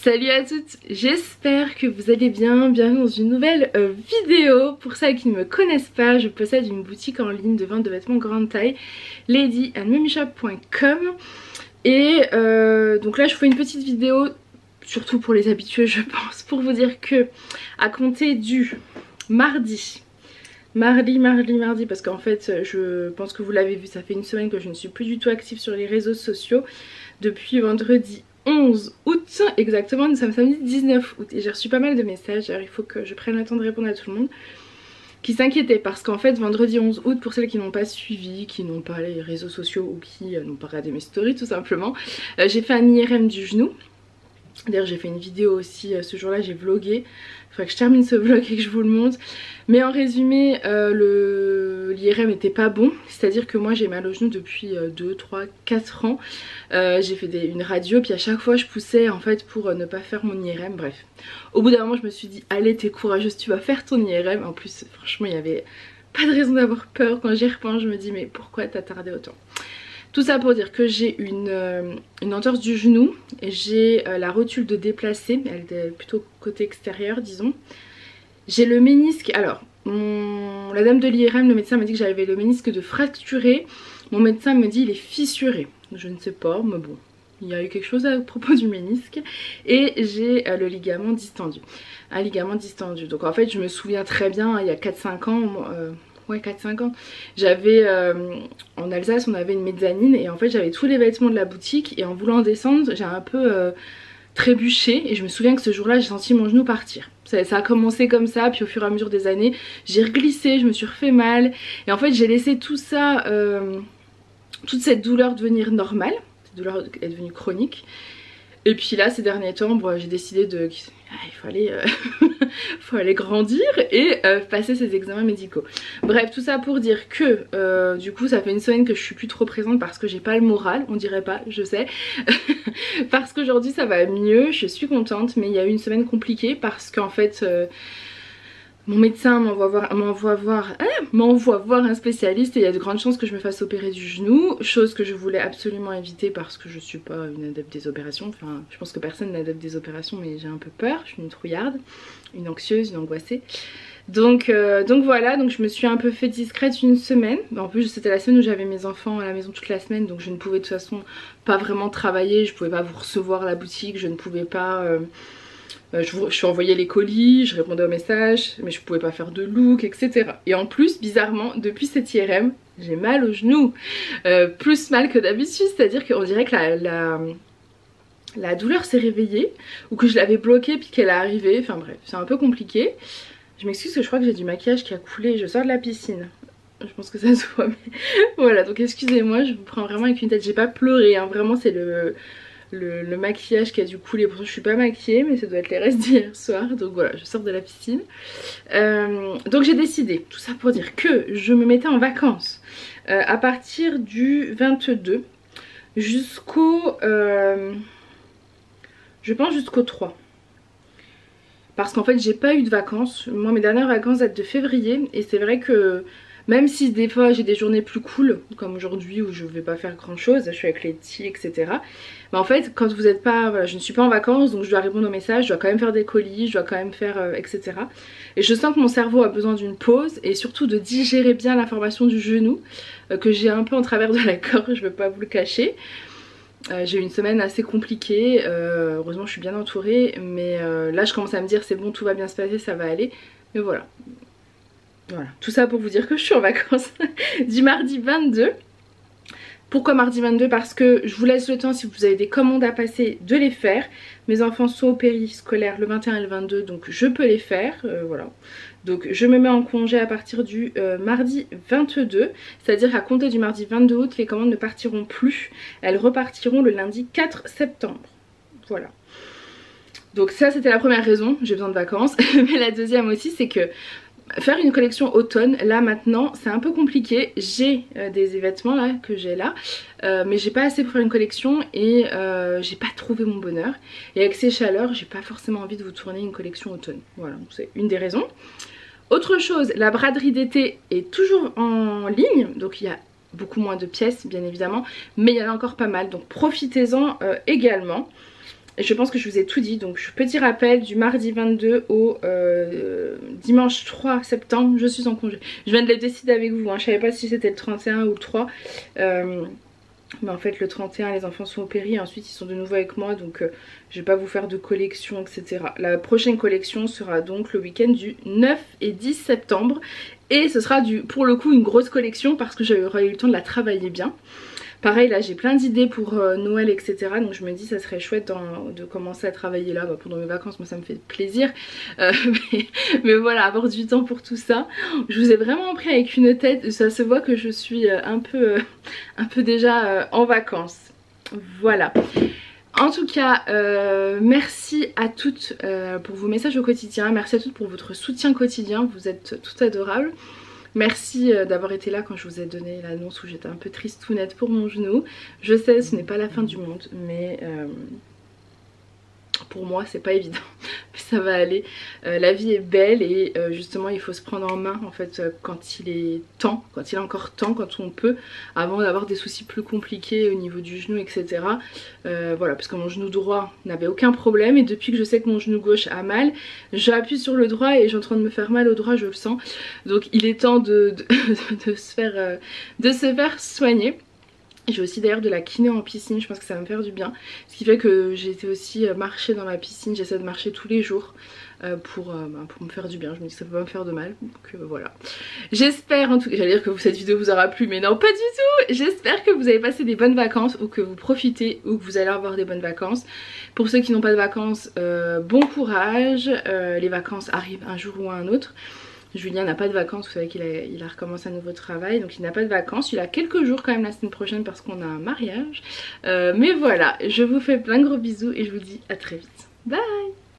Salut à toutes, j'espère que vous allez bien, bienvenue dans une nouvelle vidéo. Pour celles qui ne me connaissent pas, je possède une boutique en ligne de vente de vêtements grande taille, ladyandmummyshop.com. Et donc là je fais une petite vidéo, surtout pour les habitués je pense, pour vous dire que à compter du mardi, parce qu'en fait je pense que vous l'avez vu, ça fait une semaine que je ne suis plus du tout active sur les réseaux sociaux. Depuis vendredi 11 août, exactement, nous sommes samedi 19 août et j'ai reçu pas mal de messages, alors il faut que je prenne le temps de répondre à tout le monde qui s'inquiétait parce qu'en fait vendredi 11 août, pour celles qui n'ont pas suivi, qui n'ont pas les réseaux sociaux ou qui n'ont pas regardé mes stories tout simplement, j'ai fait un IRM du genou. D'ailleurs j'ai fait une vidéo aussi ce jour là, j'ai vlogué, il faudrait que je termine ce vlog et que je vous le montre. Mais en résumé l'IRM n'était pas bon, c'est à dire que moi j'ai mal au genou depuis 2, 3, 4 ans. J'ai fait une radio puis à chaque fois je poussais en fait pour ne pas faire mon IRM, bref. Au bout d'un moment je me suis dit allez t'es courageuse, tu vas faire ton IRM. En plus franchement il n'y avait pas de raison d'avoir peur, quand j'y repense je me dis mais pourquoi t'as tardé autant. Tout ça pour dire que j'ai une entorse du genou, j'ai la rotule de déplacer, elle est plutôt côté extérieur disons. J'ai le ménisque, alors la dame de l'IRM, le médecin m'a dit que j'avais le ménisque de fracturé, mon médecin me dit il est fissuré, je ne sais pas mais bon. Il y a eu quelque chose à propos du ménisque. Et j'ai le ligament distendu. Un ligament distendu. Donc en fait je me souviens très bien, il y a 4-5 ans... ouais 4-5 ans, j'avais en Alsace on avait une mezzanine et en fait j'avais tous les vêtements de la boutique et en voulant descendre j'ai un peu trébuché et je me souviens que ce jour là j'ai senti mon genou partir. Ça a commencé comme ça puis au fur et à mesure des années j'ai reglissé, je me suis refait mal et en fait j'ai laissé tout ça, toute cette douleur devenir normale, cette douleur est devenue chronique. Et puis là ces derniers temps bon, j'ai décidé de... il faut aller grandir et passer ses examens médicaux. Bref tout ça pour dire que du coup ça fait une semaine que je suis plus trop présente parce que j'ai pas le moral, on dirait pas, je sais. Parce qu'aujourd'hui ça va mieux, je suis contente, mais il y a eu une semaine compliquée parce qu'en fait mon médecin m'envoie voir un spécialiste et il y a de grandes chances que je me fasse opérer du genou, chose que je voulais absolument éviter parce que je suis pas une adepte des opérations, enfin je pense que personne n'est adepte des opérations mais j'ai un peu peur, je suis une trouillarde, une anxieuse, une angoissée. Donc voilà, donc je me suis un peu fait discrète une semaine, en plus c'était la semaine où j'avais mes enfants à la maison toute la semaine donc je ne pouvais de toute façon pas vraiment travailler, je pouvais pas vous recevoir à la boutique, je ne pouvais pas... je envoyais les colis, je répondais aux messages, mais je pouvais pas faire de look, etc. Et en plus, bizarrement, depuis cette IRM, j'ai mal au genou. Plus mal que d'habitude, c'est-à-dire qu'on dirait que la douleur s'est réveillée, ou que je l'avais bloquée puis qu'elle est arrivée, enfin bref, c'est un peu compliqué. Je m'excuse que je crois que j'ai du maquillage qui a coulé, je sors de la piscine. Je pense que ça se voit, mais voilà, donc excusez-moi, je vous prends vraiment avec une tête, j'ai pas pleuré, hein. Vraiment c'est le maquillage qui a dû couler. Pourtant je suis pas maquillée mais ça doit être les restes d'hier soir. Donc voilà, je sors de la piscine. Donc j'ai décidé, tout ça pour dire que je me mettais en vacances à partir du 22 jusqu'au je pense jusqu'au 3. Parce qu'en fait j'ai pas eu de vacances. Moi mes dernières vacances datent de février et c'est vrai que même si des fois j'ai des journées plus cool, comme aujourd'hui où je vais pas faire grand chose, je suis avec les petits etc. Mais en fait quand vous n'êtes pas, voilà, je ne suis pas en vacances donc je dois répondre aux messages, je dois quand même faire des colis, je dois quand même faire etc. Et je sens que mon cerveau a besoin d'une pause et surtout de digérer bien l'information du genou que j'ai un peu en travers de la gorge, je veux pas vous le cacher. J'ai eu une semaine assez compliquée, heureusement je suis bien entourée, mais là je commence à me dire c'est bon, tout va bien se passer, ça va aller, mais voilà. Voilà, tout ça pour vous dire que je suis en vacances du mardi 22. Pourquoi mardi 22? Parce que je vous laisse le temps, si vous avez des commandes à passer, de les faire. Mes enfants sont au périscolaire le 21 et le 22, donc je peux les faire, voilà. Donc je me mets en congé à partir du mardi 22, c'est-à-dire qu'à compter du mardi 22 août, les commandes ne partiront plus. Elles repartiront le lundi 4 septembre, voilà. Donc ça c'était la première raison, j'ai besoin de vacances. Mais la deuxième aussi c'est que faire une collection automne, là maintenant c'est un peu compliqué. J'ai des vêtements là que j'ai là, mais j'ai pas assez pour faire une collection et j'ai pas trouvé mon bonheur. Et avec ces chaleurs j'ai pas forcément envie de vous tourner une collection automne. Voilà, c'est une des raisons. Autre chose, la braderie d'été est toujours en ligne, donc il y a beaucoup moins de pièces bien évidemment, mais il y en a encore pas mal, donc profitez-en également. Et je pense que je vous ai tout dit, donc petit rappel, du mardi 22 au dimanche 3 septembre, je suis en congé. Je viens de le décider avec vous, hein. Je savais pas si c'était le 31 ou le 3. Mais en fait le 31 les enfants sont au péri et ensuite ils sont de nouveau avec moi, donc je vais pas vous faire de collection etc. La prochaine collection sera donc le week-end du 9 et 10 septembre. Et ce sera pour le coup une grosse collection parce que j'aurais eu le temps de la travailler bien. Pareil là j'ai plein d'idées pour Noël etc. Donc je me dis ça serait chouette de commencer à travailler là pendant mes vacances. Moi ça me fait plaisir mais voilà, avoir du temps pour tout ça. Je vous ai vraiment pris avec une tête. Ça se voit que je suis un peu déjà en vacances. Voilà. En tout cas, merci à toutes pour vos messages au quotidien. Merci à toutes pour votre soutien quotidien. Vous êtes toutes adorables. Merci d'avoir été là quand je vous ai donné l'annonce où j'étais un peu tristounette pour mon genou. Je sais, ce n'est pas la fin du monde, mais pour moi c'est pas évident. Ça va aller. La vie est belle et justement il faut se prendre en main en fait quand il est temps, quand il est encore temps, quand on peut, avant d'avoir des soucis plus compliqués au niveau du genou etc. Voilà, parce que mon genou droit n'avait aucun problème et depuis que je sais que mon genou gauche a mal, j'appuie sur le droit et j'ai en train de me faire mal au droit, je le sens. Donc il est temps de se faire soigner. J'ai aussi d'ailleurs de la kiné en piscine, je pense que ça va me faire du bien. Ce qui fait que j'ai été aussi marcher dans ma piscine, j'essaie de marcher tous les jours pour me faire du bien. Je me dis que ça peut pas me faire de mal, donc voilà. J'espère en tout cas, j'allais dire que cette vidéo vous aura plu, mais non pas du tout. J'espère que vous avez passé des bonnes vacances ou que vous profitez ou que vous allez avoir des bonnes vacances. Pour ceux qui n'ont pas de vacances, bon courage, les vacances arrivent un jour ou un autre. Julien n'a pas de vacances, vous savez qu'il a recommencé un nouveau travail, donc il n'a pas de vacances. Il a quelques jours quand même la semaine prochaine parce qu'on a un mariage. Mais voilà, je vous fais plein de gros bisous et je vous dis à très vite. Bye!